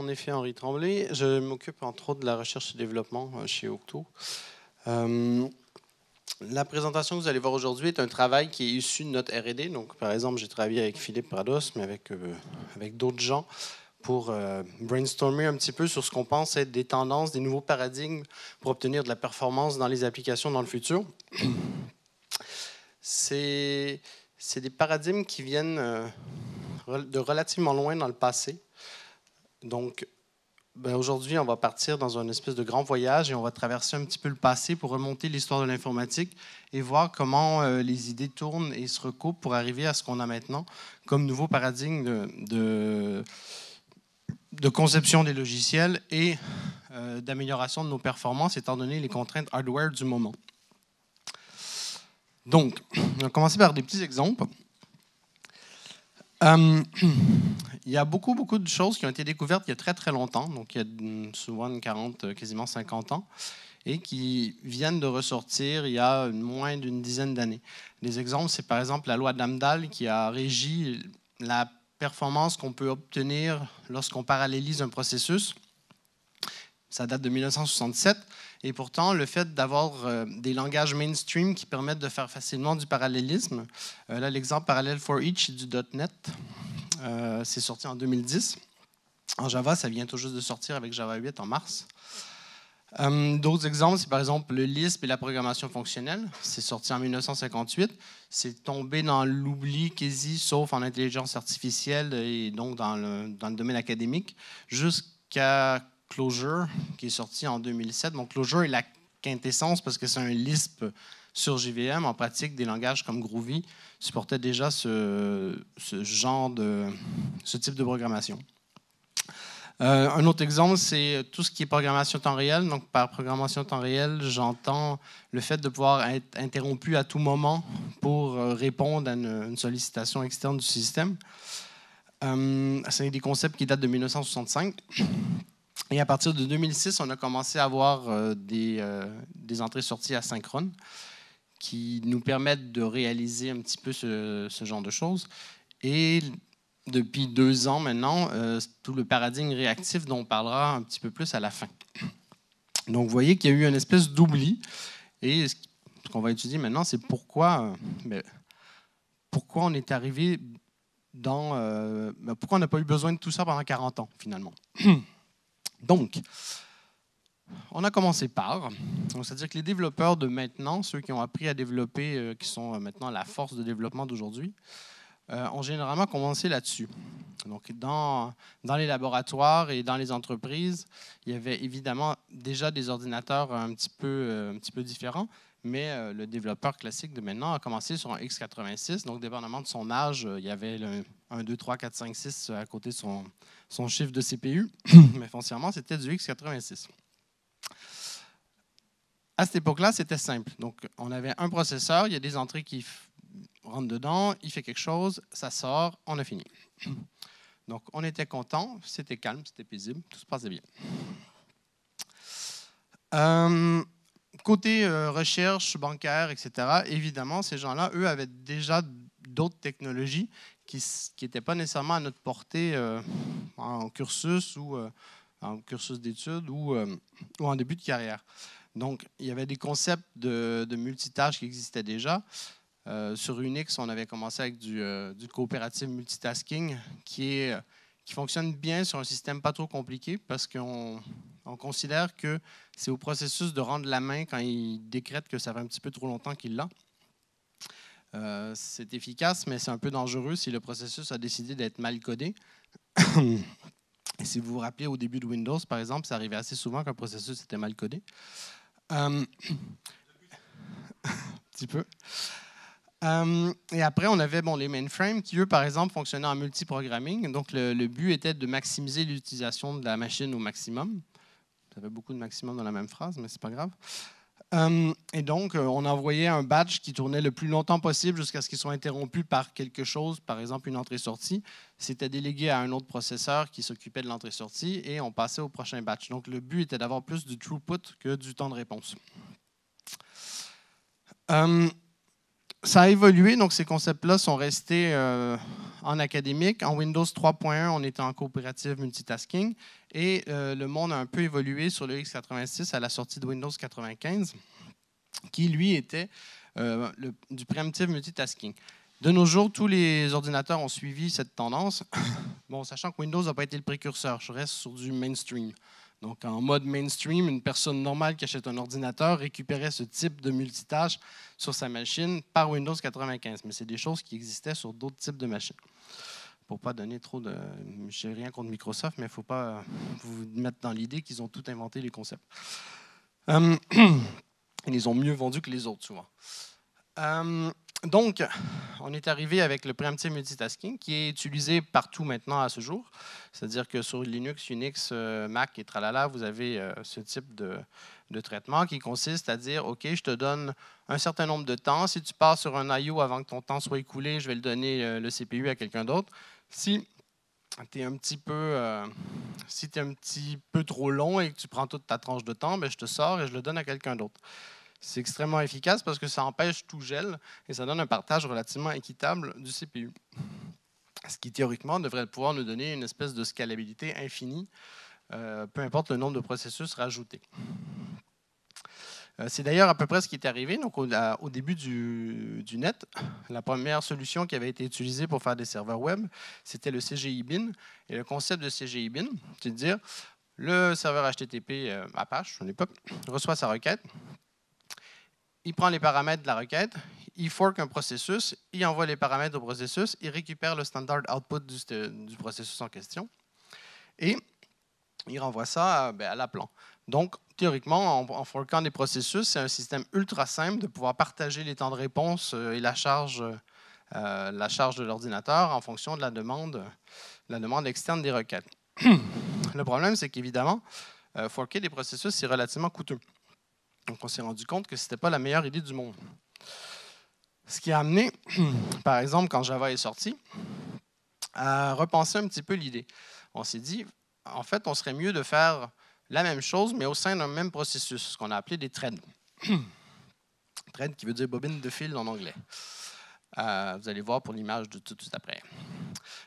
effet Henri Tremblay. Je m'occupe entre autres de la recherche et développement chez Octo. La présentation que vous allez voir aujourd'hui est un travail qui est issu de notre R&D. Donc, par exemple, j'ai travaillé avec Philippe Prados, mais avec d'autres gens pour brainstormer un petit peu sur ce qu'on pense être des tendances, des nouveaux paradigmes pour obtenir de la performance dans les applications dans le futur. C'est des paradigmes qui viennent de relativement loin dans le passé. Donc, aujourd'hui, on va partir dans un espèce de grand voyage et on va traverser un petit peu le passé pour remonter l'histoire de l'informatique et voir comment les idées tournent et se recoupent pour arriver à ce qu'on a maintenant comme nouveau paradigme de conception des logiciels et d'amélioration de nos performances étant donné les contraintes hardware du moment. Donc, on va commencer par des petits exemples. Il y a beaucoup de choses qui ont été découvertes il y a très, très longtemps, donc il y a souvent 40, quasiment 50 ans, et qui viennent de ressortir il y a moins d'une dizaine d'années. Des exemples, c'est par exemple la loi d'Amdahl qui a régi la performance qu'on peut obtenir lorsqu'on parallélise un processus. Ça date de 1967. Et pourtant, le fait d'avoir des langages mainstream qui permettent de faire facilement du parallélisme, là, l'exemple Parallel for Each du .NET, c'est sorti en 2010. En Java, ça vient tout juste de sortir avec Java 8 en mars. D'autres exemples, c'est par exemple le Lisp et la programmation fonctionnelle. C'est sorti en 1958. C'est tombé dans l'oubli quasi, sauf en intelligence artificielle et donc dans le domaine académique, jusqu'à Clojure, qui est sorti en 2007. Donc, Clojure est la quintessence parce que c'est un Lisp sur JVM. En pratique, des langages comme Groovy supportaient déjà ce type de programmation. Un autre exemple, c'est tout ce qui est programmation temps réel. Donc, par programmation temps réel, j'entends le fait de pouvoir être interrompu à tout moment pour répondre à une sollicitation externe du système. C'est des concepts qui datent de 1965. Et à partir de 2006, on a commencé à avoir des entrées-sorties asynchrones qui nous permettent de réaliser un petit peu ce genre de choses. Et depuis 2 ans maintenant, tout le paradigme réactif dont on parlera un petit peu plus à la fin. Donc, vous voyez qu'il y a eu une espèce d'oubli. Et ce qu'on va étudier maintenant, c'est pourquoi on est arrivé pourquoi on n'a pas eu besoin de tout ça pendant 40 ans, finalement. Donc, on a commencé par, c'est-à-dire que les développeurs de maintenant, ceux qui ont appris à développer, qui sont maintenant la force de développement d'aujourd'hui, ont généralement commencé là-dessus. Donc, dans les laboratoires et dans les entreprises, il y avait évidemment déjà des ordinateurs un petit peu différents, mais le développeur classique de maintenant a commencé sur un x86. Donc, dépendamment de son âge, il y avait le 1, 2, 3, 4, 5, 6 à côté de son chiffre de CPU, mais foncièrement, c'était du x86. À cette époque-là, c'était simple. Donc, on avait un processeur, il y a des entrées qui rentrent dedans, il fait quelque chose, ça sort, on a fini. Donc, on était content, c'était calme, c'était paisible, tout se passait bien. Côté recherche, bancaire, etc., évidemment, ces gens-là, eux, avaient déjà d'autres technologies qui n'étaient pas nécessairement à notre portée en cursus ou en cursus d'études ou en début de carrière. Donc, il y avait des concepts de multitâches qui existaient déjà. Sur Unix, on avait commencé avec du coopérative multitasking qui fonctionne bien sur un système pas trop compliqué parce qu'on considère que c'est au processus de rendre la main quand il décrète que ça fait un petit peu trop longtemps qu'il l'a. C'est efficace, mais c'est un peu dangereux si le processus a décidé d'être mal codé. Et si vous vous rappelez, au début de Windows, par exemple, ça arrivait assez souvent qu'un processus était mal codé. Un petit peu. Et après, on avait les mainframes qui, eux, par exemple, fonctionnaient en multiprogramming. Donc, le but était de maximiser l'utilisation de la machine au maximum. Ça fait beaucoup de maximum dans la même phrase, mais c'est pas grave. Et donc, on envoyait un batch qui tournait le plus longtemps possible jusqu'à ce qu'il soit interrompu par quelque chose, par exemple une entrée-sortie. C'était délégué à un autre processeur qui s'occupait de l'entrée-sortie et on passait au prochain batch. Donc, le but était d'avoir plus du throughput que du temps de réponse. ça a évolué, donc ces concepts-là sont restés en académique. En Windows 3.1, on était en coopérative multitasking et le monde a un peu évolué sur le x86 à la sortie de Windows 95, qui lui était du preemptive multitasking. De nos jours, tous les ordinateurs ont suivi cette tendance, bon, sachant que Windows n'a pas été le précurseur, je reste sur du mainstream. Donc, en mode mainstream, une personne normale qui achète un ordinateur récupérait ce type de multitâche sur sa machine par Windows 95. Mais c'est des choses qui existaient sur d'autres types de machines. Pour ne pas donner trop de... Je n'ai rien contre Microsoft, mais il ne faut pas vous mettre dans l'idée qu'ils ont tout inventé, les concepts. Ils les ont mieux vendus que les autres, souvent. Donc, on est arrivé avec le preemptive multitasking qui est utilisé partout maintenant à ce jour. C'est-à-dire que sur Linux, Unix, Mac et tralala, vous avez ce type de traitement qui consiste à dire, OK, je te donne un certain nombre de temps. Si tu pars sur un I.O. avant que ton temps soit écoulé, je vais le donner le CPU à quelqu'un d'autre. Si tu es un petit peu trop long et que tu prends toute ta tranche de temps, bien, je te sors et je le donne à quelqu'un d'autre. C'est extrêmement efficace parce que ça empêche tout gel et ça donne un partage relativement équitable du CPU. Ce qui, théoriquement, devrait pouvoir nous donner une espèce de scalabilité infinie, peu importe le nombre de processus rajoutés. C'est d'ailleurs à peu près ce qui est arrivé. Donc, au début du net, la première solution qui avait été utilisée pour faire des serveurs web, c'était le CGI bin. Et le concept de CGI bin, c'est de dire le serveur HTTP Apache, à l'époque, reçoit sa requête. Il prend les paramètres de la requête, il fork un processus, il envoie les paramètres au processus, il récupère le standard output du processus en question et il renvoie ça à l'appelant. Donc, théoriquement, en forkant des processus, c'est un système ultra simple de pouvoir partager les temps de réponse et la charge de l'ordinateur en fonction de la demande externe des requêtes. Le problème, c'est qu'évidemment, forker des processus, c'est relativement coûteux. Donc, on s'est rendu compte que ce n'était pas la meilleure idée du monde. Ce qui a amené, par exemple, quand Java est sorti, à repenser un petit peu l'idée. On s'est dit, en fait, on serait mieux de faire la même chose, mais au sein d'un même processus, ce qu'on a appelé des threads. Thread qui veut dire bobine de fil en anglais. Vous allez voir pour l'image de tout de suite après.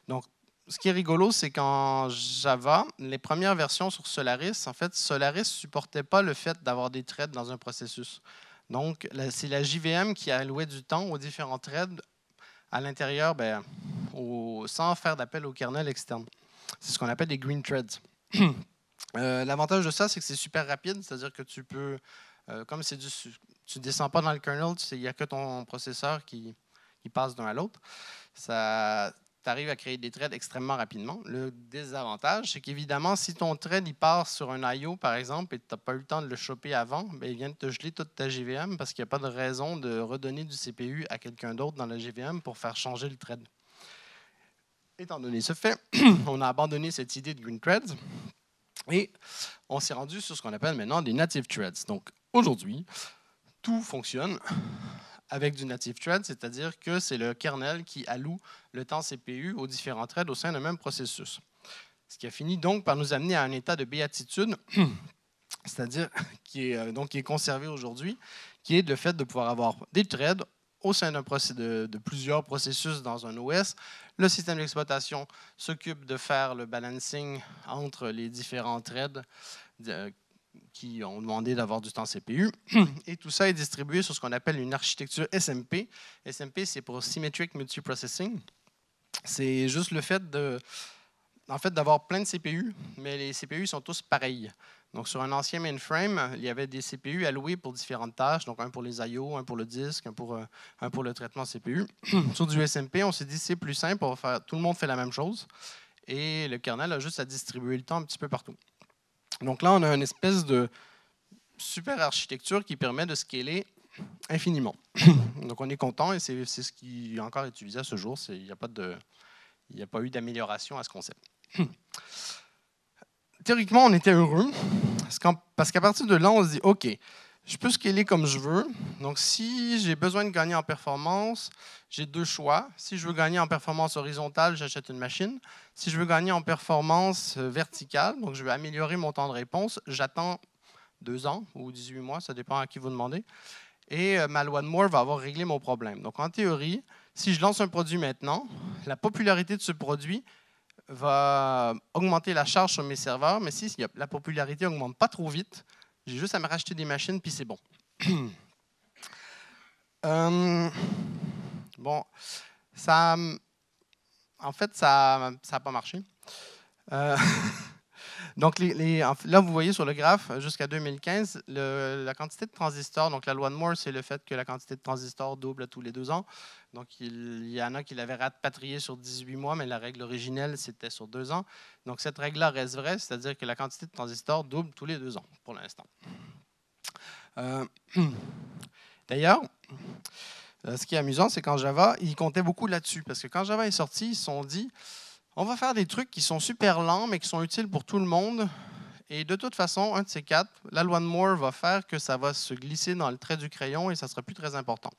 Donc, ce qui est rigolo, c'est qu'en Java, les premières versions sur Solaris, en fait, Solaris ne supportait pas le fait d'avoir des threads dans un processus. Donc, c'est la JVM qui allouait du temps aux différents threads à l'intérieur, sans faire d'appel au kernel externe. C'est ce qu'on appelle des green threads. L'avantage de ça, c'est que c'est super rapide, c'est-à-dire que tu peux, comme tu ne descends pas dans le kernel, il n'y a que ton processeur qui passe d'un à l'autre. Tu arrives à créer des threads extrêmement rapidement. Le désavantage, c'est qu'évidemment, si ton thread il part sur un I.O., par exemple, et tu n'as pas eu le temps de le choper avant, il vient de te geler toute ta JVM parce qu'il n'y a pas de raison de redonner du CPU à quelqu'un d'autre dans la JVM pour faire changer le thread. Étant donné ce fait, on a abandonné cette idée de green threads et on s'est rendu sur ce qu'on appelle maintenant des native threads. Donc, aujourd'hui, tout fonctionne avec du native thread, c'est-à-dire que c'est le kernel qui alloue le temps CPU aux différents threads au sein d'un même processus. Ce qui a fini donc par nous amener à un état de béatitude, c'est-à-dire qui est conservé aujourd'hui, qui est le fait de pouvoir avoir des threads au sein de plusieurs processus dans un OS. Le système d'exploitation s'occupe de faire le balancing entre les différents threads qui ont demandé d'avoir du temps CPU. Et tout ça est distribué sur ce qu'on appelle une architecture SMP. SMP, c'est pour Symmetric Multiprocessing. C'est juste le fait d'avoir plein de CPU, mais les CPU sont tous pareils. Donc, sur un ancien mainframe, il y avait des CPU alloués pour différentes tâches, donc un pour les I.O., un pour le disque, un pour le traitement CPU. Sur du SMP, on s'est dit c'est plus simple, tout le monde fait la même chose, et le kernel a juste à distribuer le temps un petit peu partout. Donc là, on a une espèce de super architecture qui permet de scaler infiniment. Donc on est content et c'est ce qui est encore utilisé à ce jour. Il n'y a pas eu d'amélioration à ce concept. Théoriquement, on était heureux parce qu'à partir de là, on se dit, OK, je peux scaler comme je veux. Donc si j'ai besoin de gagner en performance, j'ai deux choix. Si je veux gagner en performance horizontale, j'achète une machine. Si je veux gagner en performance verticale, donc je veux améliorer mon temps de réponse, j'attends 2 ans ou 18 mois, ça dépend à qui vous demandez. et ma loi de Moore va avoir réglé mon problème. Donc, en théorie, si je lance un produit maintenant, la popularité de ce produit va augmenter la charge sur mes serveurs, mais si la popularité n'augmente pas trop vite, j'ai juste à me racheter des machines, puis c'est bon. Bon, ça, en fait, ça n'a pas marché. Donc, là, vous voyez sur le graphe, jusqu'à 2015, la quantité de transistors, donc la loi de Moore, c'est le fait que la quantité de transistors double tous les 2 ans. Donc, il y en a qui l'avaient rapatrié sur 18 mois, mais la règle originelle, c'était sur 2 ans. Donc, cette règle-là reste vraie, c'est-à-dire que la quantité de transistors double tous les 2 ans, pour l'instant. D'ailleurs, ce qui est amusant, c'est qu'en Java, ils comptaient beaucoup là-dessus, parce que quand Java est sorti, ils se sont dit on va faire des trucs qui sont super lents, mais qui sont utiles pour tout le monde. Et de toute façon, un de ces 4, la loi de Moore va faire que ça va se glisser dans le trait du crayon et ça ne sera plus très important.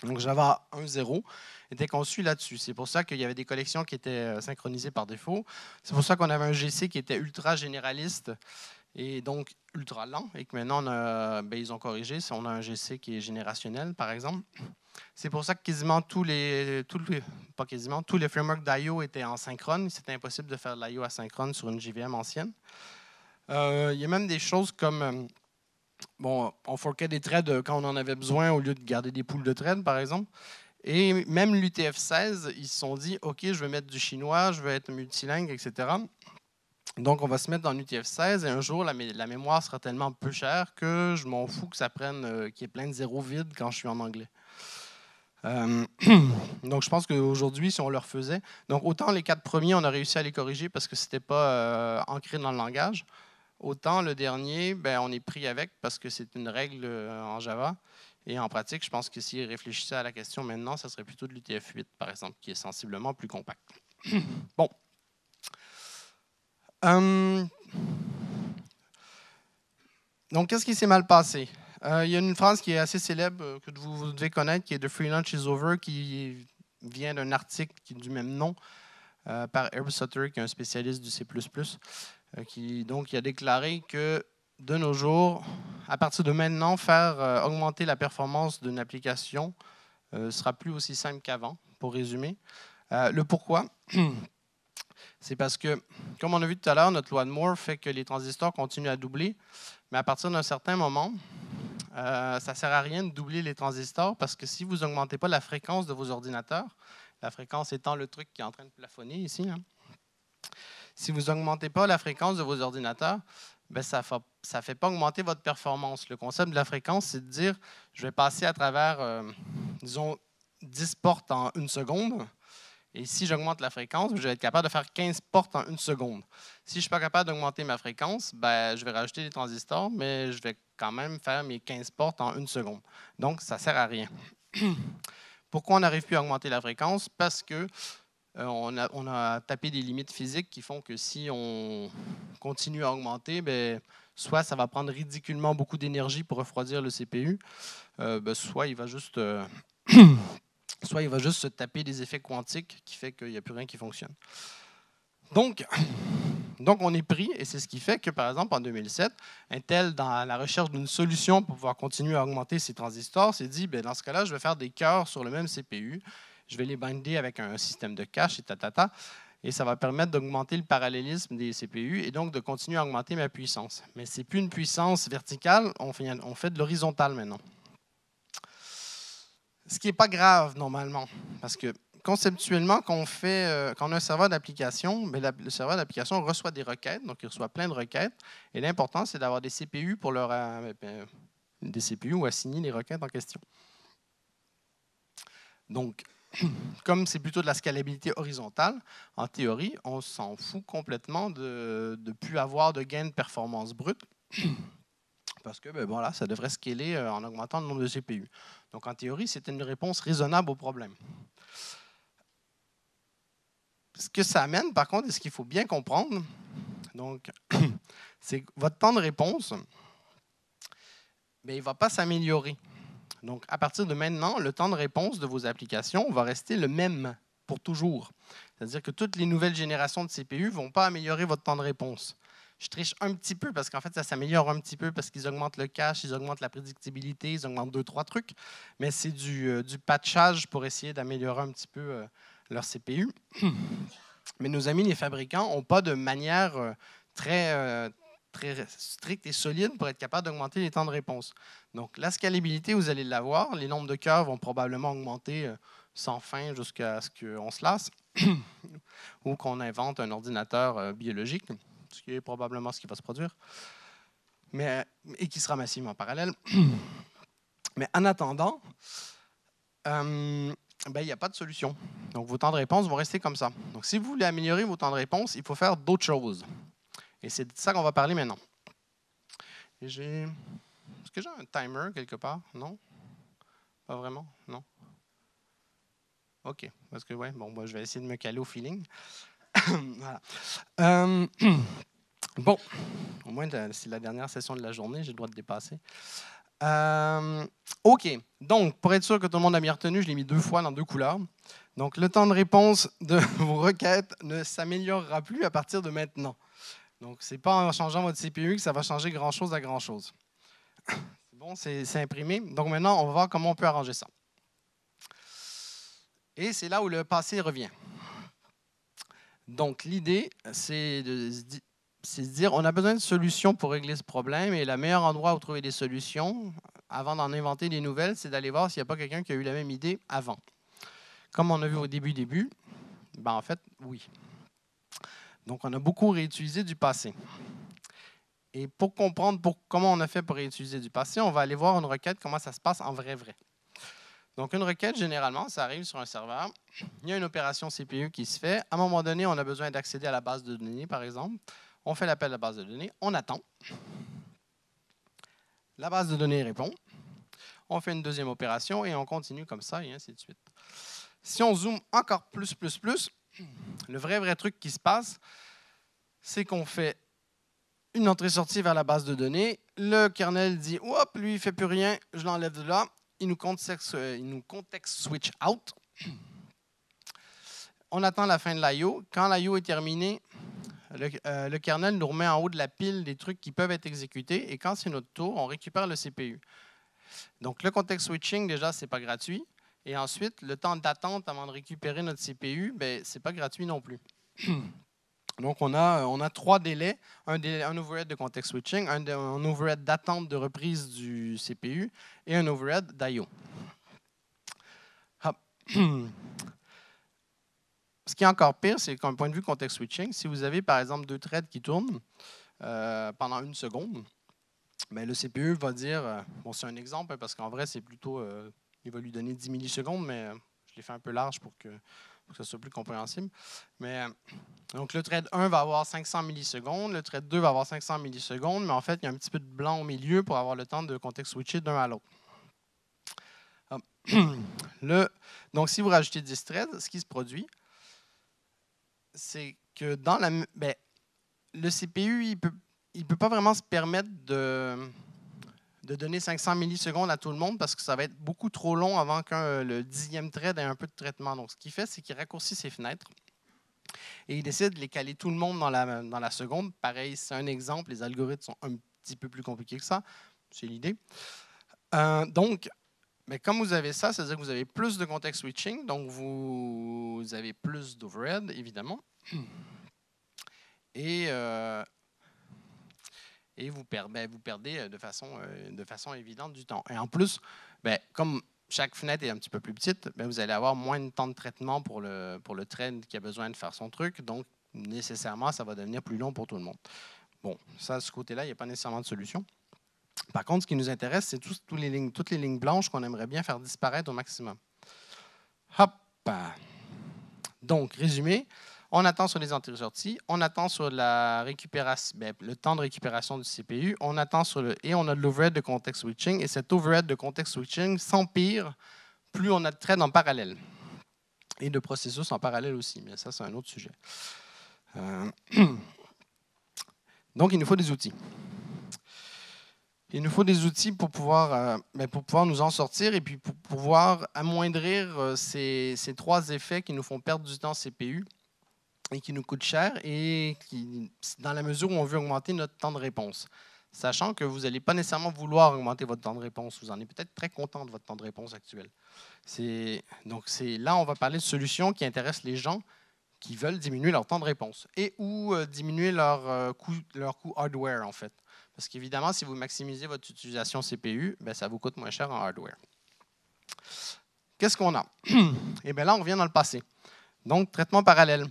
Donc Java 1.0 était conçu là-dessus. C'est pour ça qu'il y avait des collections qui étaient synchronisées par défaut. C'est pour ça qu'on avait un GC qui était ultra généraliste et donc ultra lent. Et que maintenant, ils ont corrigé. On a un GC qui est générationnel, par exemple. C'est pour ça que quasiment tous les frameworks d'I.O. étaient en synchrone. C'était impossible de faire de l'I.O. asynchrone sur une JVM ancienne. Il y a même des choses comme, on forquait des threads quand on en avait besoin au lieu de garder des pools de threads, par exemple. Et même l'UTF-16, ils se sont dit, OK, je vais mettre du chinois, je vais être multilingue, etc. Donc, on va se mettre dans l'UTF-16 et un jour, la mémoire sera tellement peu chère que je m'en fous que ça prenne, qu'il y ait plein de zéros vides quand je suis en anglais. Donc, je pense qu'aujourd'hui, si on le refaisait, donc autant les 4 premiers, on a réussi à les corriger parce que ce n'était pas ancré dans le langage, autant le dernier, on est pris avec parce que c'est une règle en Java. Et en pratique, je pense que s'ils réfléchissaient à la question maintenant, ça serait plutôt de l'UTF-8, par exemple, qui est sensiblement plus compact. Bon. Donc, qu'est-ce qui s'est mal passé? Il y a une phrase qui est assez célèbre que vous devez connaître, qui est « The free lunch is over », qui vient d'un article du même nom par Herb Sutter, qui est un spécialiste du C++, qui a déclaré que de nos jours, à partir de maintenant, faire augmenter la performance d'une application ne sera plus aussi simple qu'avant, pour résumer. Le pourquoi? C'est parce que, comme on a vu tout à l'heure, notre loi de Moore fait que les transistors continuent à doubler, mais à partir d'un certain moment, ça ne sert à rien de doubler les transistors parce que si vous n'augmentez pas la fréquence de vos ordinateurs, la fréquence étant le truc qui est en train de plafonner ici, si vous n'augmentez pas la fréquence de vos ordinateurs, ça ne fait pas augmenter votre performance. Le concept de la fréquence, c'est de dire, je vais passer à travers, disons, 10 portes en 1 seconde. Et si j'augmente la fréquence, je vais être capable de faire 15 portes en 1 seconde. Si je ne suis pas capable d'augmenter ma fréquence, je vais rajouter des transistors, mais je vais quand même faire mes 15 portes en 1 seconde. Donc, ça ne sert à rien. Pourquoi on n'arrive plus à augmenter la fréquence? Parce que on a tapé des limites physiques qui font que si on continue à augmenter, soit ça va prendre ridiculement beaucoup d'énergie pour refroidir le CPU, soit il va juste... soit il va juste se taper des effets quantiques qui fait qu'il n'y a plus rien qui fonctionne. Donc, on est pris, et c'est ce qui fait que, par exemple, en 2007, Intel, dans la recherche d'une solution pour pouvoir continuer à augmenter ses transistors, s'est dit, dans ce cas-là, je vais faire des cœurs sur le même CPU, je vais les binder avec un système de cache et et ça va permettre d'augmenter le parallélisme des CPU et donc de continuer à augmenter ma puissance. Mais ce n'est plus une puissance verticale, on fait de l'horizontale maintenant. Ce qui n'est pas grave normalement, parce que conceptuellement, quand on a un serveur d'application, le serveur d'application reçoit des requêtes, donc il reçoit plein de requêtes, et l'important, c'est d'avoir des CPU pour des CPU ou assigner les requêtes en question. Donc, comme c'est plutôt de la scalabilité horizontale, en théorie, on s'en fout complètement de ne plus avoir de gain de performance brute. Parce que ça devrait scaler en augmentant le nombre de CPU. Donc, en théorie, c'était une réponse raisonnable au problème. Ce que ça amène, par contre, et ce qu'il faut bien comprendre, c'est que votre temps de réponse, il ne va pas s'améliorer. Donc, à partir de maintenant, le temps de réponse de vos applications va rester le même pour toujours. C'est-à-dire que toutes les nouvelles générations de CPU ne vont pas améliorer votre temps de réponse. Je triche un petit peu parce qu'en fait, ça s'améliore un petit peu parce qu'ils augmentent le cache, ils augmentent la prédictibilité, ils augmentent 2-3 trucs. Mais c'est du patchage pour essayer d'améliorer un petit peu leur CPU. Mais nos amis les fabricants n'ont pas de manière très stricte et solide pour être capable d'augmenter les temps de réponse. Donc, la scalabilité, vous allez l'avoir. Les nombres de cœurs vont probablement augmenter sans fin jusqu'à ce qu'on se lasse ou qu'on invente un ordinateur biologique, ce qui est probablement ce qui va se produire, et qui sera massivement parallèle. Mais en attendant, il n'y a pas de solution. Donc, vos temps de réponse vont rester comme ça. Donc, si vous voulez améliorer vos temps de réponse, il faut faire d'autres choses. Et c'est de ça qu'on va parler maintenant. Est-ce que j'ai un timer quelque part? Non? Pas vraiment? Non? OK. Parce que, ouais, bon, je vais essayer de me caler au feeling. Voilà. Bon, au moins, c'est la dernière session de la journée, j'ai le droit de dépasser. OK. Donc, pour être sûr que tout le monde a bien retenu, je l'ai mis 2 fois dans 2 couleurs. Donc, le temps de réponse de vos requêtes ne s'améliorera plus à partir de maintenant. Donc, ce n'est pas en changeant votre CPU que ça va changer grand-chose à grand-chose. C'est bon, c'est imprimé. Donc, maintenant, on va voir comment on peut arranger ça. Et c'est là où le passé revient. Donc, l'idée, c'est de se dire, on a besoin de solutions pour régler ce problème, et le meilleur endroit où trouver des solutions, avant d'en inventer des nouvelles, c'est d'aller voir s'il n'y a pas quelqu'un qui a eu la même idée avant. Comme on a vu au début, ben en fait, oui. Donc, on a beaucoup réutilisé du passé. Et pour comprendre comment on a fait pour réutiliser du passé, on va aller voir une requête, comment ça se passe en vrai. Donc, une requête, généralement, ça arrive sur un serveur. Il y a une opération CPU qui se fait. À un moment donné, on a besoin d'accéder à la base de données, par exemple. On fait l'appel à la base de données. On attend. La base de données répond. On fait une deuxième opération et on continue comme ça, et ainsi de suite. Si on zoome encore plus, le vrai truc qui se passe, c'est qu'on fait une entrée-sortie vers la base de données. Le kernel dit « Hop, lui, il ne fait plus rien, je l'enlève de là. » Il nous context switch out. On attend la fin de l'IO. Quand l'IO est terminé, le kernel nous remet en haut de la pile des trucs qui peuvent être exécutés. Et quand c'est notre tour, on récupère le CPU. Donc, le context switching, déjà, ce n'est pas gratuit. Et ensuite, le temps d'attente avant de récupérer notre CPU, ce n'est pas gratuit non plus. Donc, on a 3 délais. Un overhead de context switching, un overhead d'attente de reprise du CPU et un overhead d'IO. Ce qui est encore pire, c'est qu'un point de vue context switching, si vous avez par exemple 2 threads qui tournent pendant 1 seconde, le CPU va dire, bon c'est un exemple parce qu'en vrai c'est plutôt, il va lui donner 10 millisecondes, mais je l'ai fait un peu large pour que ça soit plus compréhensible. Mais, donc le thread 1 va avoir 500 millisecondes, le thread 2 va avoir 500 millisecondes, mais en fait il y a un petit peu de blanc au milieu pour avoir le temps de context switcher d'un à l'autre. Donc si vous rajoutez 10 threads, ce qui se produit, c'est que dans le CPU, il peut pas vraiment se permettre de donner 500 millisecondes à tout le monde parce que ça va être beaucoup trop long avant que le 10e thread ait un peu de traitement. Donc, ce qu'il fait, c'est qu'il raccourcit ses fenêtres et il décide de les caler tout le monde dans la seconde. Pareil, c'est un exemple. Les algorithmes sont un petit peu plus compliqués que ça. C'est l'idée. Donc, comme vous avez ça, c'est-à-dire que vous avez plus de context switching, donc vous avez plus d'overhead, évidemment. Et vous perdez de façon évidente du temps. Et en plus, comme chaque fenêtre est un petit peu plus petite, vous allez avoir moins de temps de traitement pour le thread qui a besoin de faire son truc. Donc, nécessairement, ça va devenir plus long pour tout le monde. Bon, ça, de ce côté-là, il n'y a pas nécessairement de solution. Par contre, ce qui nous intéresse, c'est toutes les lignes blanches qu'on aimerait bien faire disparaître au maximum. Hop! Donc, résumé, on attend sur les entrées-sorties, on attend sur la récupération, le temps de récupération du CPU, on attend et on a de l'overhead de context switching, et cet overhead de context switching s'empire plus on a de threads en parallèle. Et de processus en parallèle aussi, mais ça, c'est un autre sujet. Donc, il nous faut des outils. Il nous faut des outils pour pouvoir nous en sortir et puis pour pouvoir amoindrir ces 3 effets qui nous font perdre du temps CPU et qui nous coûte cher et qui, dans la mesure où on veut augmenter notre temps de réponse. Sachant que vous n'allez pas nécessairement vouloir augmenter votre temps de réponse. Vous en êtes peut-être très content de votre temps de réponse actuel. Donc, là, on va parler de solutions qui intéressent les gens qui veulent diminuer leur temps de réponse et ou diminuer leur coût hardware, en fait. Parce qu'évidemment, si vous maximisez votre utilisation CPU, bien, ça vous coûte moins cher en hardware. Qu'est-ce qu'on a? Eh bien là, on revient dans le passé. Donc, traitement parallèle.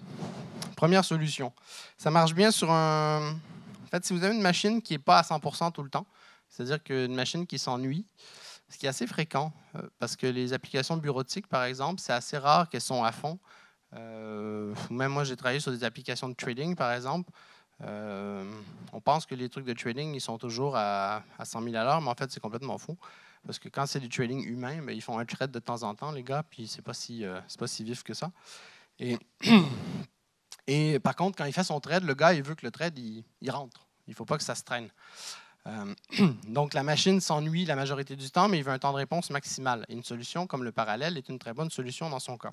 Première solution. Ça marche bien sur un... En fait, si vous avez une machine qui n'est pas à 100% tout le temps, c'est-à-dire qu'une machine qui s'ennuie, ce qui est assez fréquent, parce que les applications bureautiques, par exemple, c'est assez rare qu'elles sont à fond. Même moi, j'ai travaillé sur des applications de trading, par exemple. On pense que les trucs de trading, ils sont toujours à 100 000 à l'heure, mais en fait, c'est complètement faux. Parce que quand c'est du trading humain, bien, ils font un trade de temps en temps, les gars, puis c'est pas si vif que ça. Et par contre, quand il fait son trade, le gars, il veut que le trade, il rentre. Il ne faut pas que ça se traîne. Donc, la machine s'ennuie la majorité du temps, mais il veut un temps de réponse maximal. Et une solution comme le parallèle est une très bonne solution dans son cas.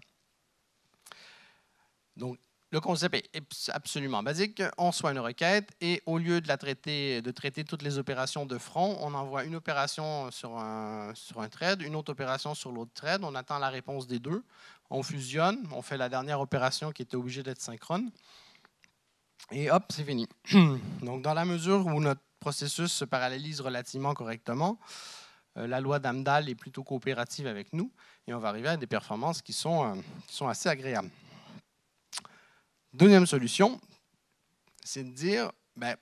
Donc, le concept est absolument basique. On reçoit une requête et au lieu de traiter toutes les opérations de front, on envoie une opération sur un thread, une autre opération sur l'autre thread. On attend la réponse des deux. On fusionne. On fait la dernière opération qui était obligée d'être synchrone. Et hop, c'est fini. Donc, dans la mesure où notre processus se parallélise relativement correctement, la loi d'Amdahl est plutôt coopérative avec nous et on va arriver à des performances qui sont assez agréables. Deuxième solution, c'est de dire, ben,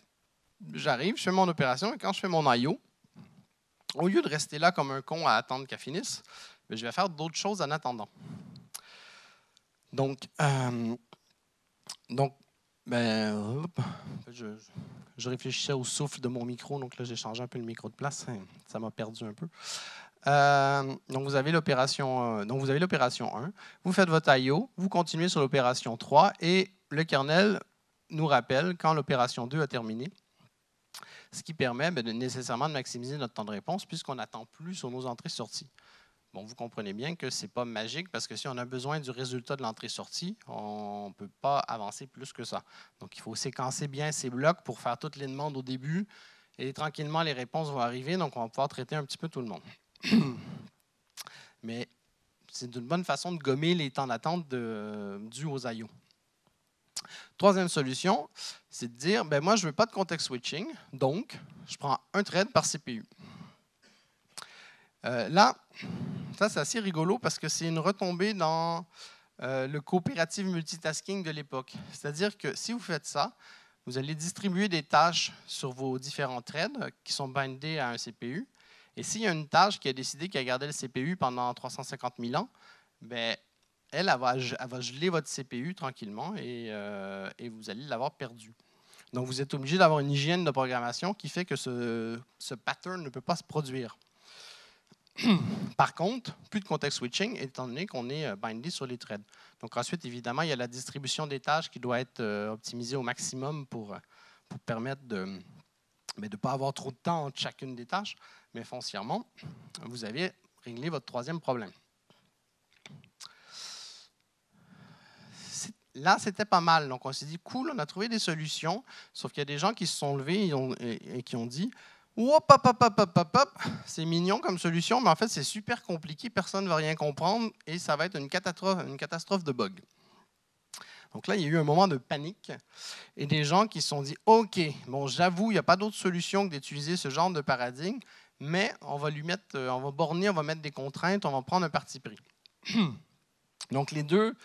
j'arrive, je fais mon opération et quand je fais mon I/O, au lieu de rester là comme un con à attendre qu'elle finisse, ben, je vais faire d'autres choses en attendant. Donc je réfléchissais au souffle de mon micro, donc là j'ai changé un peu le micro de place, ça m'a perdu un peu. Donc vous avez l'opération 1, vous faites votre I/O, vous continuez sur l'opération 3 et le kernel nous rappelle quand l'opération 2 a terminé, ce qui permet nécessairement de maximiser notre temps de réponse puisqu'on n'attend plus sur nos entrées-sorties. Bon, vous comprenez bien que ce n'est pas magique parce que si on a besoin du résultat de l'entrée-sortie, on ne peut pas avancer plus que ça. Donc, il faut séquencer bien ces blocs pour faire toutes les demandes au début et tranquillement, les réponses vont arriver, donc on va pouvoir traiter un petit peu tout le monde. Mais c'est une bonne façon de gommer les temps d'attente dus aux I/O. Troisième solution, c'est de dire, ben moi, je ne veux pas de context switching, donc je prends un thread par CPU. Là, ça, c'est assez rigolo parce que c'est une retombée dans le coopérative multitasking de l'époque. C'est-à-dire que si vous faites ça, vous allez distribuer des tâches sur vos différents threads qui sont bindés à un CPU. Et s'il y a une tâche qui a décidé qu'elle gardait le CPU pendant 350 000 ans, bien, elle va geler votre CPU tranquillement et vous allez l'avoir perdu. Donc, vous êtes obligé d'avoir une hygiène de programmation qui fait que ce pattern ne peut pas se produire. Par contre, plus de context switching, étant donné qu'on est bindé sur les threads. Donc ensuite, évidemment, il y a la distribution des tâches qui doit être optimisée au maximum pour permettre de ne pas avoir trop de temps entre chacune des tâches. Mais foncièrement, vous avez réglé votre troisième problème. Là, c'était pas mal. Donc on s'est dit, cool, on a trouvé des solutions. Sauf qu'il y a des gens qui se sont levés et qui ont dit, hop, c'est mignon comme solution, mais en fait, c'est super compliqué, personne ne va rien comprendre et ça va être une catastrophe de bugs. Donc là, il y a eu un moment de panique et des gens qui se sont dit, OK, bon, j'avoue, il n'y a pas d'autre solution que d'utiliser ce genre de paradigme, mais on va borner, on va mettre des contraintes, on va prendre un parti pris. Donc les deux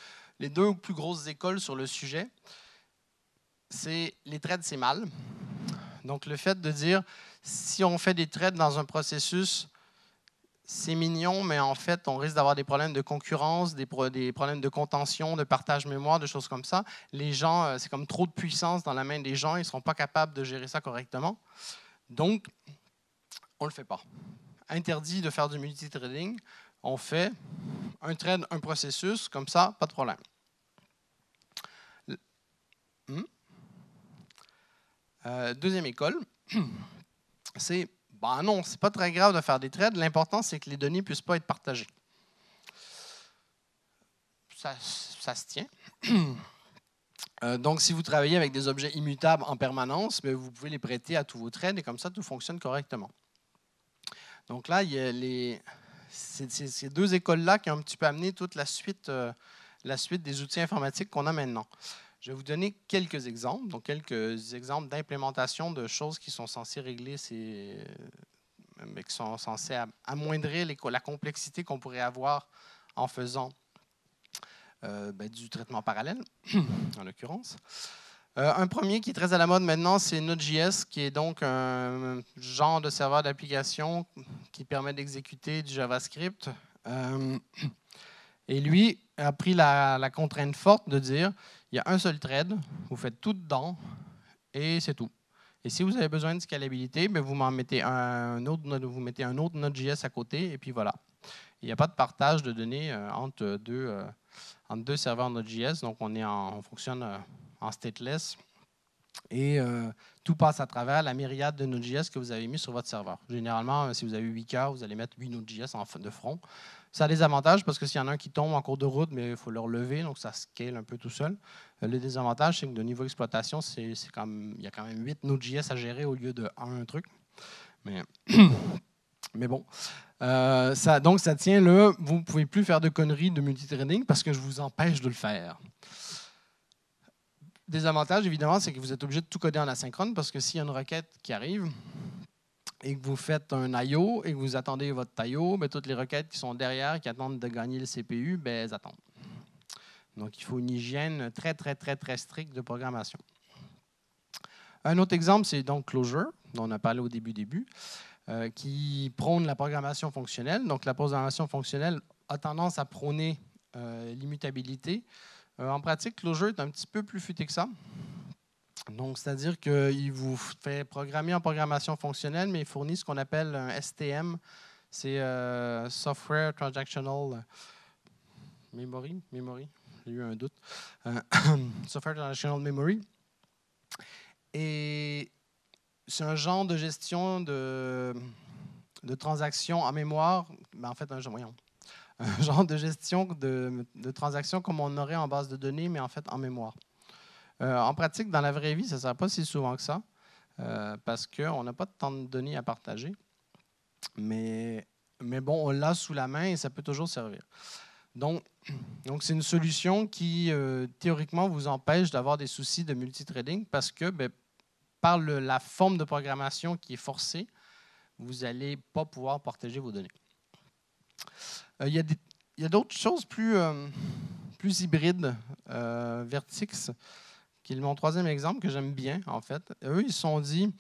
plus grosses écoles sur le sujet, c'est les threads, c'est mal. Donc le fait de dire, si on fait des threads dans un processus, c'est mignon, mais en fait, on risque d'avoir des problèmes de concurrence, des problèmes de contention, de partage mémoire, des choses comme ça. Les gens, c'est comme trop de puissance dans la main des gens, ils ne seront pas capables de gérer ça correctement. Donc, on ne le fait pas. Interdit de faire du multithreading. On fait un thread, un processus, comme ça, pas de problème. Deuxième école, c'est, ben non, c'est pas très grave de faire des threads. L'important, c'est que les données ne puissent pas être partagées. Ça se tient. Donc, si vous travaillez avec des objets immutables en permanence, bien, vous pouvez les prêter à tous vos threads et comme ça, tout fonctionne correctement. Donc là, il y a ces deux écoles-là qui ont un petit peu amené toute la suite des outils informatiques qu'on a maintenant. Je vais vous donner quelques exemples, donc quelques exemples d'implémentation de choses qui sont censées régler qui sont censées amoindrir la complexité qu'on pourrait avoir en faisant du traitement parallèle, en l'occurrence. Un premier qui est très à la mode maintenant, c'est Node.js, qui est donc un genre de serveur d'application qui permet d'exécuter du JavaScript. Et lui a pris la contrainte forte de dire, il y a un seul thread, vous faites tout dedans, et c'est tout. Et si vous avez besoin de scalabilité, bien, vous mettez un autre Node.js à côté, et puis voilà. Il n'y a pas de partage de données entre deux serveurs Node.js, donc on fonctionne en stateless, et tout passe à travers la myriade de Node.js que vous avez mis sur votre serveur. Généralement, si vous avez 8 cœurs, vous allez mettre 8 Node.js de front. Ça a des avantages parce que s'il y en a un qui tombe en cours de route, mais il faut le relever, donc ça scale un peu tout seul. Le désavantage, c'est que de niveau exploitation, il y a quand même 8 Node.js à gérer au lieu de un truc. Mais bon. Donc, ça tient là. Vous ne pouvez plus faire de conneries de multithreading parce que je vous empêche de le faire. Désavantage, évidemment, c'est que vous êtes obligé de tout coder en asynchrone parce que s'il y a une requête qui arrive et que vous faites un I.O. et que vous attendez votre I.O., bien, toutes les requêtes qui sont derrière, qui attendent de gagner le CPU, bien, elles attendent. Donc, il faut une hygiène très, très, très, très stricte de programmation. Un autre exemple, c'est donc Clojure, dont on a parlé au début, qui prône la programmation fonctionnelle. Donc, la programmation fonctionnelle a tendance à prôner l'immutabilité. En pratique, Clojure est un petit peu plus futé que ça. Donc, c'est-à-dire qu'il vous fait programmer en programmation fonctionnelle, mais il fournit ce qu'on appelle un STM. C'est Software Transactional Memory. J'ai eu un doute. Software Transactional Memory. Et c'est un genre de gestion de transactions en mémoire. Ben, en fait, un genre de gestion de transactions comme on aurait en base de données, mais en fait en mémoire. En pratique, dans la vraie vie, ça ne sert pas si souvent que ça, parce qu'on n'a pas tant de données à partager. Mais bon, on l'a sous la main et ça peut toujours servir. Donc c'est une solution qui, théoriquement, vous empêche d'avoir des soucis de multithreading parce que, par la forme de programmation qui est forcée, vous n'allez pas pouvoir partager vos données. Il y a d'autres choses plus hybrides. Vertix, qui est mon troisième exemple que j'aime bien, en fait. Eux, ils se sont dit,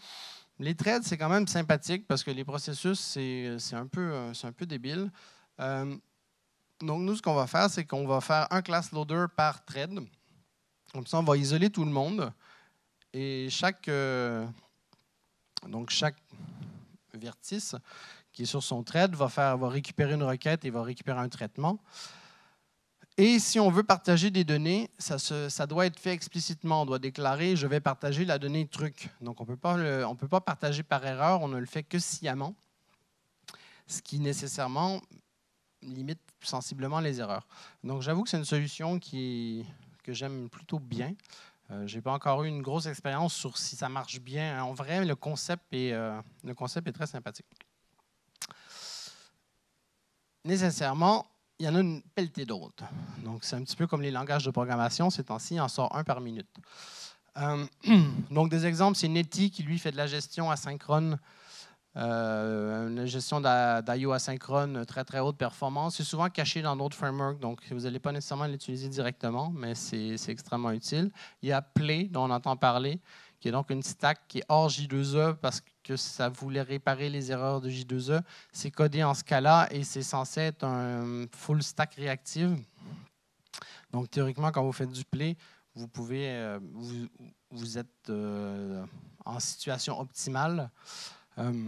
les threads, c'est quand même sympathique parce que les processus, c'est un peu débile. Donc, nous, ce qu'on va faire, c'est qu'on va faire un class loader par thread. Comme ça, on va isoler tout le monde. Et chaque vertice qui est sur son thread va récupérer une requête et va récupérer un traitement. Et si on veut partager des données, ça doit être fait explicitement. On doit déclarer « je vais partager la donnée truc ». Donc, on ne peut pas partager par erreur, on ne le fait que sciemment, ce qui nécessairement limite sensiblement les erreurs. Donc, j'avoue que c'est une solution que j'aime plutôt bien. Je n'ai pas encore eu une grosse expérience sur si ça marche bien. En vrai, le concept est très sympathique. Nécessairement, il y en a une pelletée d'autres. Donc, c'est un petit peu comme les langages de programmation. Ces temps-ci, il en sort un par minute. Donc, des exemples, c'est Netty qui, lui, fait de la gestion asynchrone, une gestion d'I.O. asynchrone très, très haute performance. C'est souvent caché dans d'autres frameworks, donc vous n'allez pas nécessairement l'utiliser directement, mais c'est extrêmement utile. Il y a Play, dont on entend parler, qui est donc une stack qui est hors J2E parce que ça voulait réparer les erreurs de J2E. C'est codé en Scala et c'est censé être un full stack reactive. Donc, théoriquement, quand vous faites du Play, vous pouvez, vous êtes en situation optimale. Il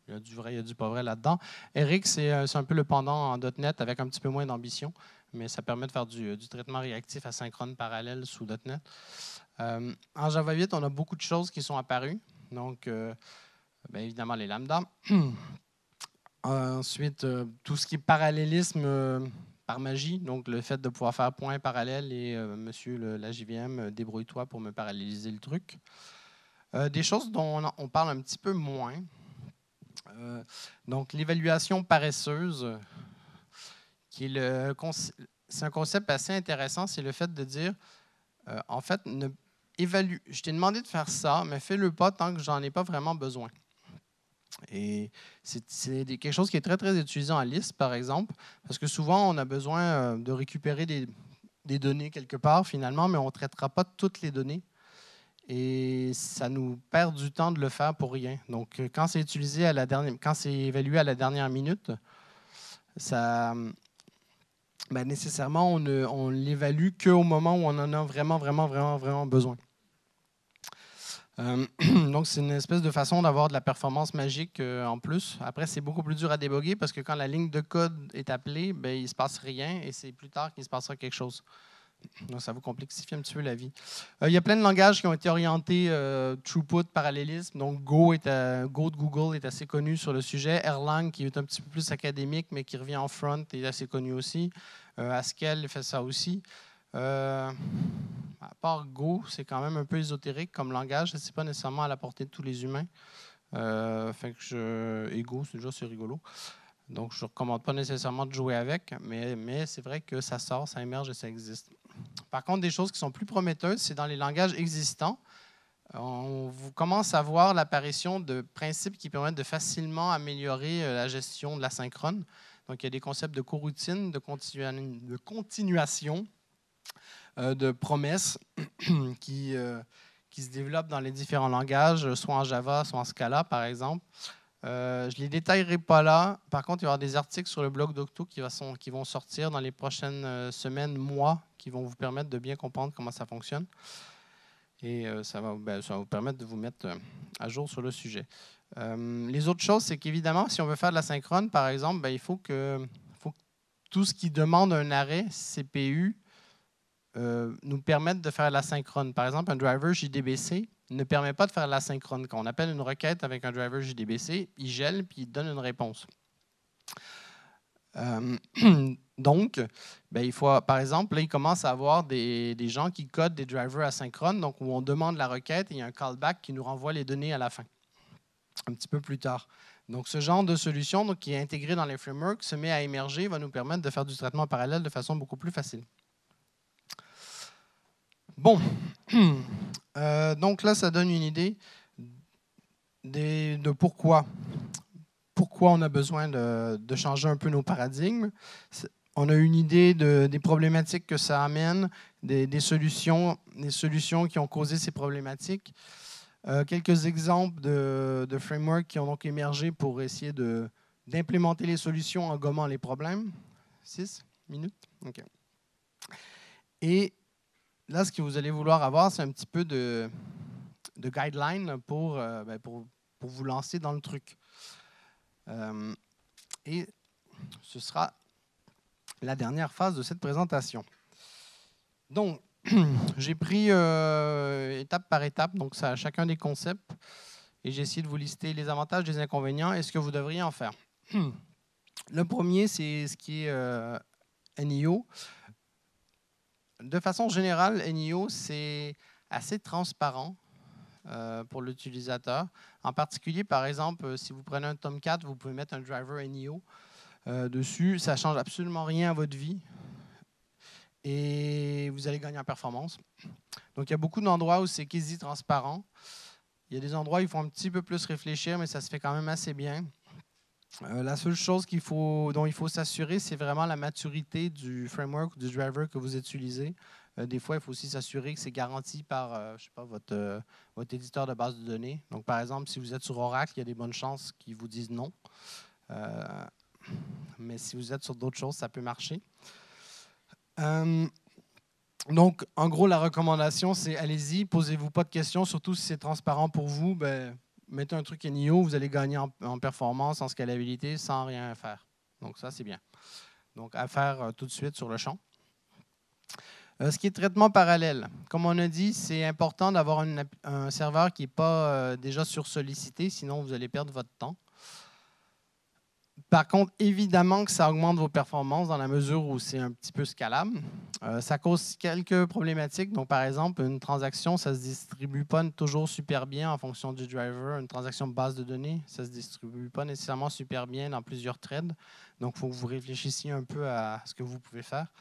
y a du vrai, il y a du pas vrai là-dedans. Eric, c'est un peu le pendant en .NET avec un petit peu moins d'ambition, mais ça permet de faire du traitement réactif asynchrone parallèle sous .NET. En Java 8, on a beaucoup de choses qui sont apparues. Donc, bien évidemment, les lambdas. Ensuite, tout ce qui est parallélisme par magie. Donc, le fait de pouvoir faire point parallèle et monsieur la JVM, débrouille-toi pour me paralléliser le truc. Des choses dont on parle un petit peu moins. Donc, l'évaluation paresseuse, qui est c'est un concept assez intéressant. C'est le fait de dire, en fait, je t'ai demandé de faire ça, mais fais-le pas tant que j'en ai pas vraiment besoin. Et c'est quelque chose qui est très, très utilisé en Lisp, par exemple, parce que souvent, on a besoin de récupérer des données quelque part, finalement, mais on ne traitera pas toutes les données. Et ça nous perd du temps de le faire pour rien. Donc, quand c'est utilisé quand c'est évalué à la dernière minute, ça, nécessairement, on l'évalue qu'au moment où on en a vraiment, vraiment, vraiment, vraiment besoin. Donc, c'est une espèce de façon d'avoir de la performance magique en plus. Après, c'est beaucoup plus dur à déboguer parce que quand la ligne de code est appelée, il ne se passe rien et c'est plus tard qu'il se passera quelque chose. Donc, ça vous complexifie un petit peu la vie. Il y a plein de langages qui ont été orientés throughput, parallélisme. Donc, Go de Google est assez connu sur le sujet. Erlang, qui est un petit peu plus académique, mais qui revient en front, est assez connu aussi. Haskell fait ça aussi. À part Go, c'est quand même un peu ésotérique comme langage. Ce n'est pas nécessairement à la portée de tous les humains. Et Go, c'est rigolo. Donc, je ne recommande pas nécessairement de jouer avec, mais c'est vrai que ça sort, ça émerge et ça existe. Par contre, des choses qui sont plus prometteuses, c'est dans les langages existants. On commence à voir l'apparition de principes qui permettent de facilement améliorer la gestion de l'asynchrone. Donc, il y a des concepts de coroutine, de continuation, de promesses qui se développent dans les différents langages, soit en Java, soit en Scala, par exemple. Je ne les détaillerai pas là. Par contre, il va y avoir des articles sur le blog d'Octo qui vont sortir dans les prochaines semaines, mois, qui vont vous permettre de bien comprendre comment ça fonctionne. Et ça va vous permettre de vous mettre à jour sur le sujet. Les autres choses, c'est qu'évidemment, si on veut faire de la synchrone, par exemple, il faut que tout ce qui demande un arrêt CPU nous permette de faire la synchrone. Par exemple, un driver JDBC ne permet pas de faire la synchrone. Quand on appelle une requête avec un driver JDBC, il gèle puis il donne une réponse. Donc, il faut, par exemple, là, il commence à avoir des gens qui codent des drivers asynchrones, donc où on demande la requête et il y a un callback qui nous renvoie les données à la fin, un petit peu plus tard. Donc, ce genre de solution donc, qui est intégrée dans les frameworks se met à émerger, va nous permettre de faire du traitement parallèle de façon beaucoup plus facile. Bon, donc là, ça donne une idée de pourquoi on a besoin de changer un peu nos paradigmes. On a une idée des problématiques que ça amène, des solutions qui ont causé ces problématiques. Quelques exemples de frameworks qui ont donc émergé pour essayer d'implémenter les solutions en gommant les problèmes. 6 minutes? OK. Et là, ce que vous allez vouloir avoir, c'est un petit peu de guideline pour vous lancer dans le truc. Et ce sera la dernière phase de cette présentation. Donc, j'ai pris étape par étape, donc ça, chacun des concepts, et j'ai essayé de vous lister les avantages, les inconvénients et ce que vous devriez en faire. Le premier, c'est ce qui est NIO. De façon générale, NIO, c'est assez transparent pour l'utilisateur. En particulier, par exemple, si vous prenez un Tomcat, vous pouvez mettre un driver NIO dessus. Ça ne change absolument rien à votre vie et vous allez gagner en performance. Donc, il y a beaucoup d'endroits où c'est quasi transparent. Il y a des endroits où il faut un petit peu plus réfléchir, mais ça se fait quand même assez bien. La seule chose dont il faut s'assurer, c'est vraiment la maturité du framework ou du driver que vous utilisez. Des fois, il faut aussi s'assurer que c'est garanti par je sais pas, votre éditeur de base de données. Donc, par exemple, si vous êtes sur Oracle, il y a des bonnes chances qu'ils vous disent non. Mais si vous êtes sur d'autres choses, ça peut marcher. Donc, en gros, la recommandation, c'est allez-y, posez-vous pas de questions, surtout si c'est transparent pour vous. Mettez un truc NIO, vous allez gagner en performance, en scalabilité, sans rien faire. Donc, ça, c'est bien. Donc, à faire tout de suite sur le champ. Ce qui est traitement parallèle. Comme on a dit, c'est important d'avoir un serveur qui n'est pas déjà sursollicité, sinon vous allez perdre votre temps. Par contre, évidemment que ça augmente vos performances dans la mesure où c'est un petit peu scalable. Ça cause quelques problématiques. Donc, par exemple, une transaction, ça ne se distribue pas toujours super bien en fonction du driver. Une transaction de base de données, ça ne se distribue pas nécessairement super bien dans plusieurs threads. Donc, il faut que vous réfléchissiez un peu à ce que vous pouvez faire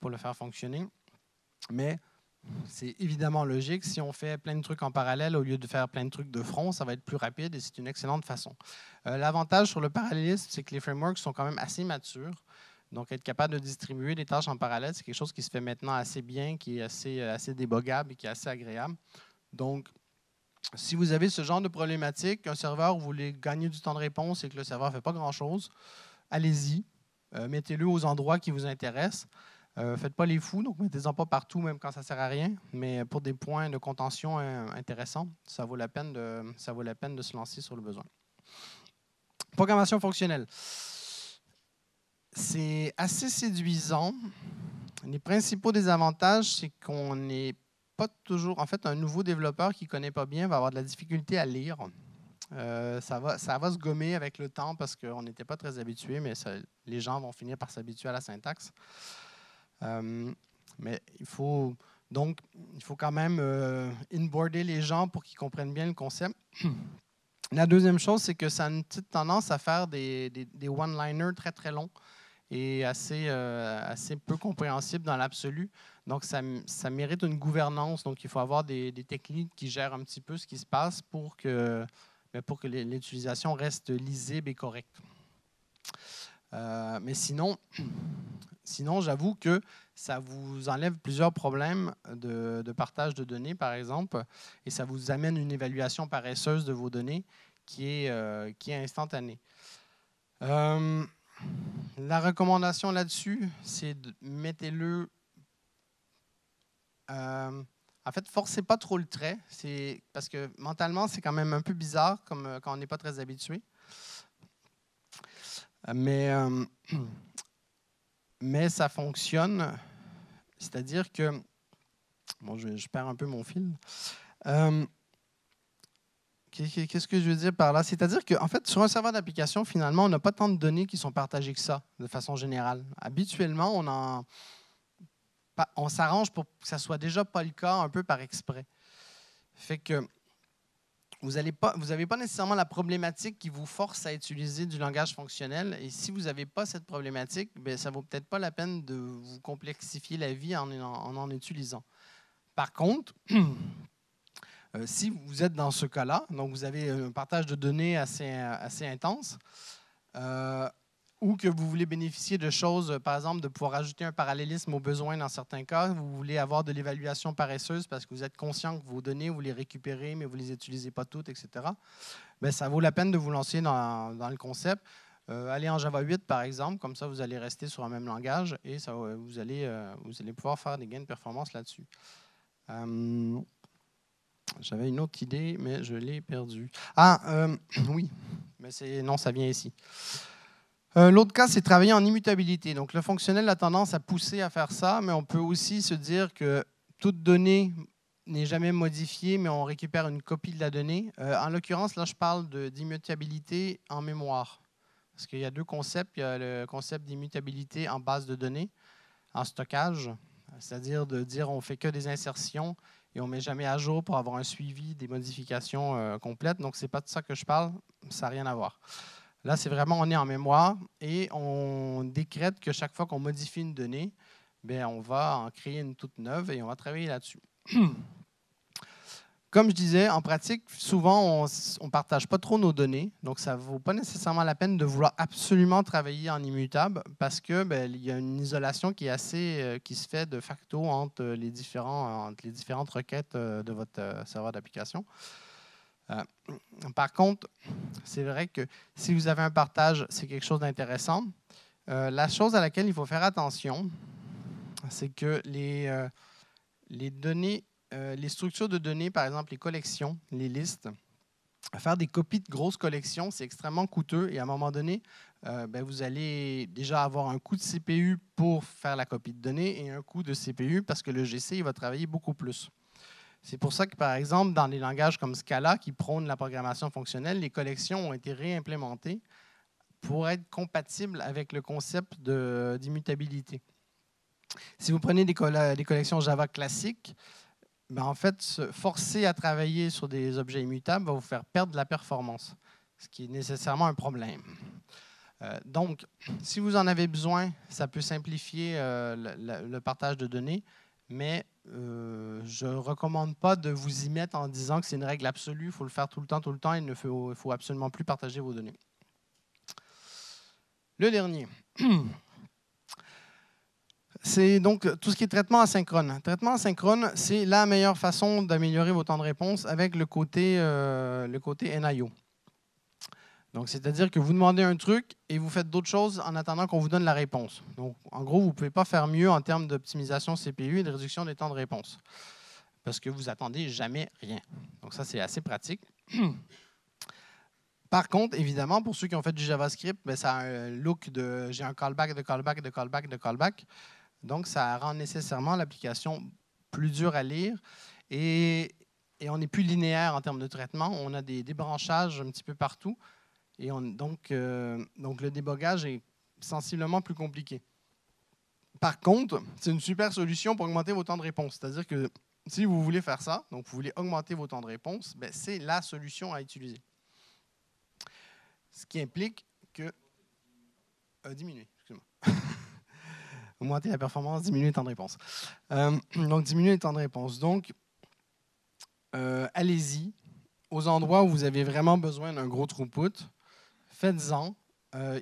pour le faire fonctionner. Mais c'est évidemment logique. Si on fait plein de trucs en parallèle au lieu de faire plein de trucs de front, ça va être plus rapide et c'est une excellente façon. L'avantage sur le parallélisme, c'est que les frameworks sont quand même assez matures. Donc, être capable de distribuer des tâches en parallèle, c'est quelque chose qui se fait maintenant assez bien, qui est assez débogable et qui est assez agréable. Donc, si vous avez ce genre de problématique, un serveur où vous voulez gagner du temps de réponse et que le serveur ne fait pas grand-chose, allez-y, mettez-le aux endroits qui vous intéressent. Faites pas les fous, donc mettez-en pas partout, même quand ça ne sert à rien. Mais pour des points de contention intéressants, ça vaut la peine de se lancer sur le besoin. Programmation fonctionnelle. C'est assez séduisant. Les principaux désavantages, c'est qu'on n'est pas toujours... En fait, un nouveau développeur qui ne connaît pas bien va avoir de la difficulté à lire. Ça va se gommer avec le temps parce qu'on n'était pas très habitué, mais les gens vont finir par s'habituer à la syntaxe. Mais il faut quand même inboarder les gens pour qu'ils comprennent bien le concept. La deuxième chose, c'est que ça a une petite tendance à faire des one-liners très, très longs et assez peu compréhensibles dans l'absolu. Donc, ça mérite une gouvernance. Donc, il faut avoir des techniques qui gèrent un petit peu ce qui se passe pour que l'utilisation reste lisible et correcte. Mais sinon, j'avoue que ça vous enlève plusieurs problèmes de partage de données, par exemple, et ça vous amène une évaluation paresseuse de vos données qui est instantanée. La recommandation là-dessus, c'est de mettez-le... en fait, forcez pas trop le trait, parce que mentalement, c'est quand même un peu bizarre comme quand on n'est pas très habitué. Mais ça fonctionne. C'est-à-dire que... Bon, je perds un peu mon fil. Qu'est-ce que je veux dire par là? C'est-à-dire qu'en fait, sur un serveur d'application, finalement, on n'a pas tant de données qui sont partagées que ça, de façon générale. Habituellement, on s'arrange pour que ça ne soit déjà pas le cas, un peu par exprès. Fait que vous n'avez pas nécessairement la problématique qui vous force à utiliser du langage fonctionnel. Et si vous n'avez pas cette problématique, bien, ça ne vaut peut-être pas la peine de vous complexifier la vie en utilisant. Par contre, si vous êtes dans ce cas-là, donc vous avez un partage de données assez intense, ou que vous voulez bénéficier de choses, par exemple, de pouvoir ajouter un parallélisme aux besoins dans certains cas, vous voulez avoir de l'évaluation paresseuse parce que vous êtes conscient que vos données, vous les récupérez, mais vous ne les utilisez pas toutes, etc., bien, ça vaut la peine de vous lancer dans le concept. Allez en Java 8, par exemple, comme ça, vous allez rester sur un même langage et vous allez pouvoir faire des gains de performance là-dessus. J'avais une autre idée, mais je l'ai perdue. Oui, mais non, ça vient ici. L'autre cas, c'est travailler en immutabilité. Donc, le fonctionnel a tendance à pousser à faire ça, mais on peut aussi se dire que toute donnée n'est jamais modifiée, mais on récupère une copie de la donnée. En l'occurrence, là, je parle d'immutabilité en mémoire. Parce qu'il y a deux concepts. Il y a le concept d'immutabilité en base de données, en stockage, c'est-à-dire de dire on ne fait que des insertions et on ne met jamais à jour pour avoir un suivi des modifications complètes. Donc, ce n'est pas de ça que je parle. Ça n'a rien à voir. Là, c'est vraiment, on est en mémoire et on décrète que chaque fois qu'on modifie une donnée, bien, on va en créer une toute neuve et on va travailler là-dessus. Comme je disais, en pratique, souvent, on ne partage pas trop nos données. Donc, ça ne vaut pas nécessairement la peine de vouloir absolument travailler en immutable parce qu'il y a une isolation qui se fait de facto entre les différentes requêtes de votre serveur d'application. Par contre, c'est vrai que si vous avez un partage, c'est quelque chose d'intéressant. La chose à laquelle il faut faire attention, c'est que les données, les structures de données, par exemple les collections, les listes, faire des copies de grosses collections, c'est extrêmement coûteux et à un moment donné, vous allez déjà avoir un coût de CPU pour faire la copie de données et un coût de CPU parce que le GC il va travailler beaucoup plus. C'est pour ça que, par exemple, dans les langages comme Scala, qui prônent la programmation fonctionnelle, les collections ont été réimplémentées pour être compatible avec le concept d'immutabilité. Si vous prenez des collections Java classiques, ben en fait, se forcer à travailler sur des objets immutables va vous faire perdre de la performance, ce qui est nécessairement un problème. Donc, si vous en avez besoin, ça peut simplifier le partage de données, mais je ne recommande pas de vous y mettre en disant que c'est une règle absolue, il faut le faire tout le temps, et il ne faut absolument plus partager vos données. Le dernier, c'est donc tout ce qui est traitement asynchrone. Traitement asynchrone, c'est la meilleure façon d'améliorer vos temps de réponse avec le côté NIO. Donc, c'est-à-dire que vous demandez un truc et vous faites d'autres choses en attendant qu'on vous donne la réponse. Donc, en gros, vous ne pouvez pas faire mieux en termes d'optimisation CPU et de réduction des temps de réponse parce que vous n'attendez jamais rien. Donc, ça, c'est assez pratique. Par contre, évidemment, pour ceux qui ont fait du JavaScript, ben, ça a un look de j'ai un callback, de callback, de callback, de callback. Donc, ça rend nécessairement l'application plus dure à lire et on n'est plus linéaire en termes de traitement. On a des débranchages un petit peu partout. Et donc, le débogage est sensiblement plus compliqué. Par contre, c'est une super solution pour augmenter vos temps de réponse. C'est-à-dire que si vous voulez faire ça, donc vous voulez augmenter vos temps de réponse, ben, c'est la solution à utiliser. Ce qui implique que... diminuer, excusez-moi. Augmenter la performance, diminuer le temps de réponse. Donc, diminuer le temps de réponse. Donc, allez-y aux endroits où vous avez vraiment besoin d'un gros throughput. Faites-en.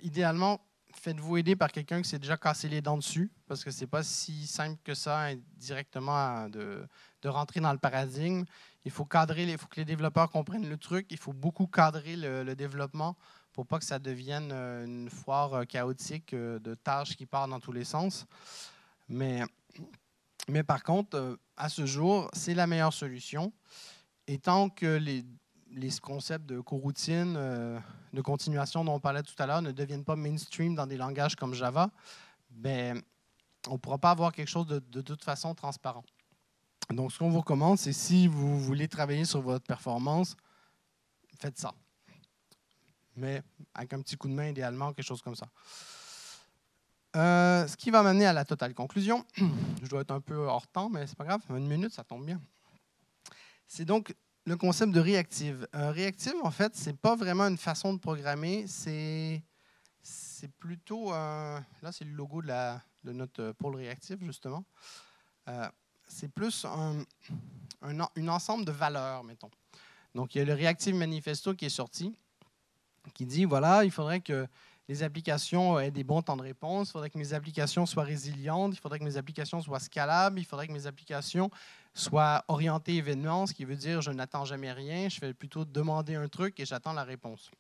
Idéalement, faites-vous aider par quelqu'un qui s'est déjà cassé les dents dessus, parce que ce n'est pas si simple que ça directement de rentrer dans le paradigme. Il faut cadrer, il faut que les développeurs comprennent le truc. Il faut beaucoup cadrer le développement pour pas que ça devienne une foire chaotique de tâches qui partent dans tous les sens. Mais par contre, à ce jour, c'est la meilleure solution. Et tant que les concepts de coroutine, de continuation dont on parlait tout à l'heure ne deviennent pas mainstream dans des langages comme Java, ben, on ne pourra pas avoir quelque chose de toute façon transparent. Donc, ce qu'on vous recommande, c'est si vous voulez travailler sur votre performance, faites ça. Mais avec un petit coup de main, idéalement, quelque chose comme ça. Ce qui va m'amener à la totale conclusion. Je dois être un peu hors temps, mais c'est pas grave. 1 minute, ça tombe bien. C'est donc le concept de reactive. Reactive, en fait, ce n'est pas vraiment une façon de programmer. C'est plutôt... là, c'est le logo de notre pôle réactif, justement. C'est plus un ensemble de valeurs, mettons. Donc, il y a le Reactive Manifesto qui est sorti, qui dit, voilà, il faudrait que les applications aient des bons temps de réponse, il faudrait que mes applications soient résilientes, il faudrait que mes applications soient scalables, il faudrait que mes applications soient orientées événements, ce qui veut dire je n'attends jamais rien, je fais plutôt demander un truc et j'attends la réponse.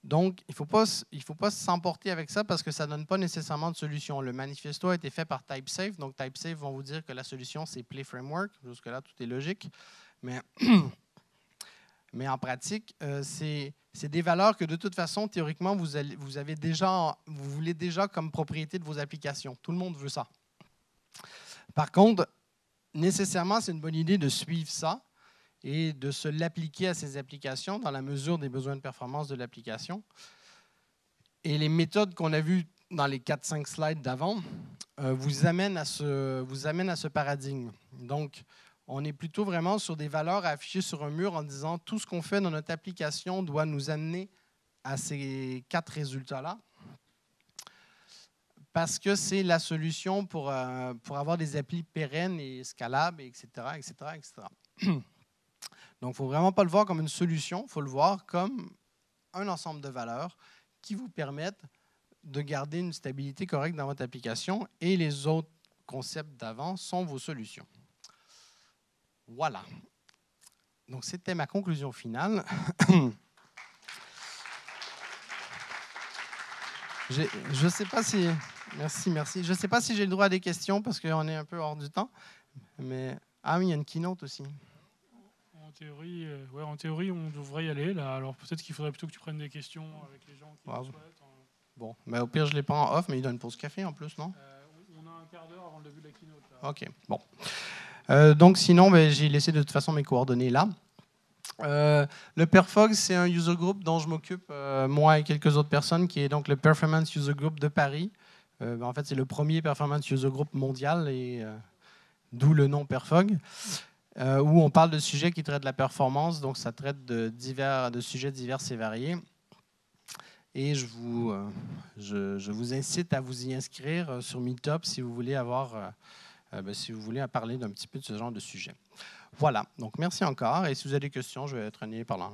Donc, il ne faut pas s'emporter avec ça parce que ça ne donne pas nécessairement de solution. Le manifesto a été fait par TypeSafe, donc TypeSafe vont vous dire que la solution, c'est Play Framework. Jusque-là, tout est logique. Mais en pratique, c'est des valeurs que de toute façon, théoriquement, vous voulez déjà comme propriété de vos applications. Tout le monde veut ça. Par contre, nécessairement, c'est une bonne idée de suivre ça et de se l'appliquer à ces applications dans la mesure des besoins de performance de l'application. Et les méthodes qu'on a vues dans les 4-5 slides d'avant vous amènent à ce paradigme. Donc, on est plutôt vraiment sur des valeurs à afficher sur un mur en disant tout ce qu'on fait dans notre application doit nous amener à ces 4 résultats-là parce que c'est la solution pour avoir des applis pérennes et scalables, etc., etc., etc. Donc, il ne faut vraiment pas le voir comme une solution, il faut le voir comme un ensemble de valeurs qui vous permettent de garder une stabilité correcte dans votre application et les autres concepts d'avant sont vos solutions. Voilà. Donc, c'était ma conclusion finale. Je ne sais pas si... Merci. Je ne sais pas si j'ai le droit à des questions parce qu'on est un peu hors du temps. Mais... Ah oui, il y a une keynote aussi. En théorie, on devrait y aller. Là. Alors, peut-être qu'il faudrait plutôt que tu prennes des questions avec les gens qui le souhaitent. Bon, mais au pire, je ne l'ai pas en off, mais il donne une pause café en plus, non? On a un quart d'heure avant le début de la keynote. Là. OK, bon. Donc, sinon, j'ai laissé de toute façon mes coordonnées là. Le Perfog, c'est un user group dont je m'occupe, moi et quelques autres personnes, qui est donc le Performance User Group de Paris. En fait, c'est le premier Performance User Group mondial, et d'où le nom Perfog, où on parle de sujets qui traitent de la performance. Donc, ça traite de sujets divers et variés. Et je vous incite à vous y inscrire sur Meetup si vous voulez parler d'un petit peu de ce genre de sujet. Voilà, donc merci encore. Et si vous avez des questions, je vais être par là.